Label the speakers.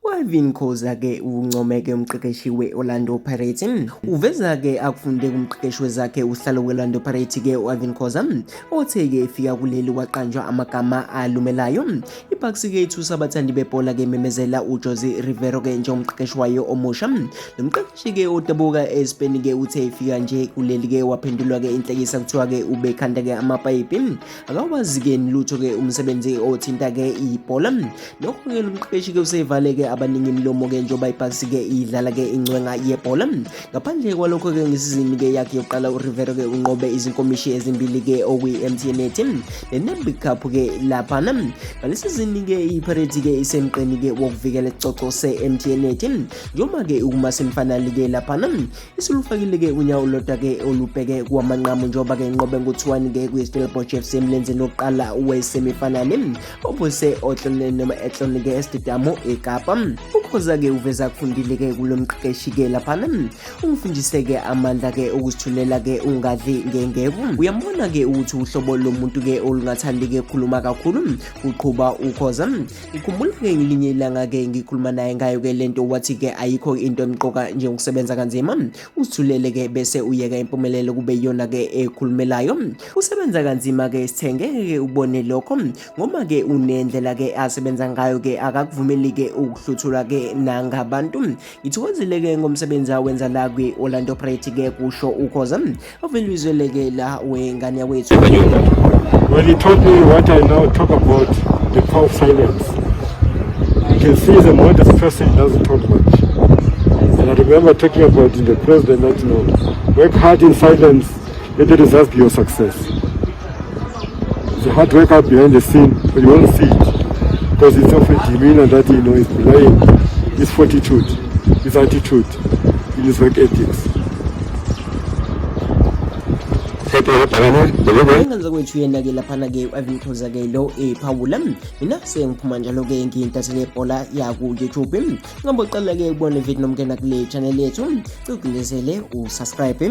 Speaker 1: U-Irvine Khoza ke uncomeke umqeqeshi we-Orlando Pirates uveza ke akufunde kumqeqeshi wezakhe usihlalo we-Orlando Pirates ke u-Irvine Khoza othe ke efika kuleli waqanjwa amagama alumelayo. Ibucks ke ithusa abathandi bebhola ke memezela UJose Riveiro ke njengomqeqeshi wayo omusha. Lo mqeqeshi ke odabuka eSpain ke uthe efika nje kuleli ke waphendulwa ke inhlekisa kuthiwa ke ubekhanda ke amapayipi akawazi ke lutho ke umsebenzi othinta ke ibhola. Lokho ke lo mqeqeshi ke usevale ke abaningi imlomo ke njengoba iBucks ke idlala ke ingcwenga yebhola. Ngaphandle kwalokho ke ngesizini ke yakhe yokuqala uRiveiro ke unqobe izinkomishi ezimbili ke okuyi-MTN neNebi Cup ke laphana. Ngalesizini ke iPirates ke isemqeni ke wokuvikela isicoco se-MTN njengoba ke uma semifinali ke laphana isulufakile ke unyawo lodwa ke olubheke kwamanqamu njengoba ke inqobe ngo-2-1 ke kwi-Stellenbosch FC emlenzeni wokuqala wesemifinali obuse etlone ke estadium eKapa. UKhoza ke uveza kufundile ke kulo mqeqeshi ke laphana umfundise ke amandla ke ukusithulela ke ungadli ngengebo. Uyambona ke ukuthi uhlobo lomuntu ke olungathandi ke ukukhuluma kakhulu uqhuba uKhoza. Ngikhumbula ke ngelinye ilanga ke ngikhuluma naye ngayo ke lento wathi ke ayikho into emqoka nje ukusebenza kanzima usithulele ke bese uyeka impumelelo kube yona ke ekhulumelayo. Usebenza kanzima ke sithengeke ke ubone lokho ngoma ke unendlela ke asebenza ngayo ke akakuvumeli ke ukuhluthulwa ke nangabantu. Ngithokozile ke ngomsebenzi awenza la kwi-Orlando Pirates ke kusho uKhoza ovele izwele ke la wengane yakwethu.
Speaker 2: Well, he taught me what I now talk about, the power of silence. You can see he's a modest person, he doesn't talk much. And I remember talking about in the president that, you know, work hard in silence, let the results be your success. It's a hard work out behind the scene, but you won't see it. Because it's of a demeanor that, you know, is belaying his fortitude, his attitude, in his work ethics.
Speaker 1: Ngenza kwethu yena ke laphana ke u-Irvine Khoza ke lo ephawula mina sengiphuma njalo ke ngiyintathele ibhola yaku YouTube. Ngombe uqala ke ubone video nomngena kule channel yethu ukulezele usubscribe.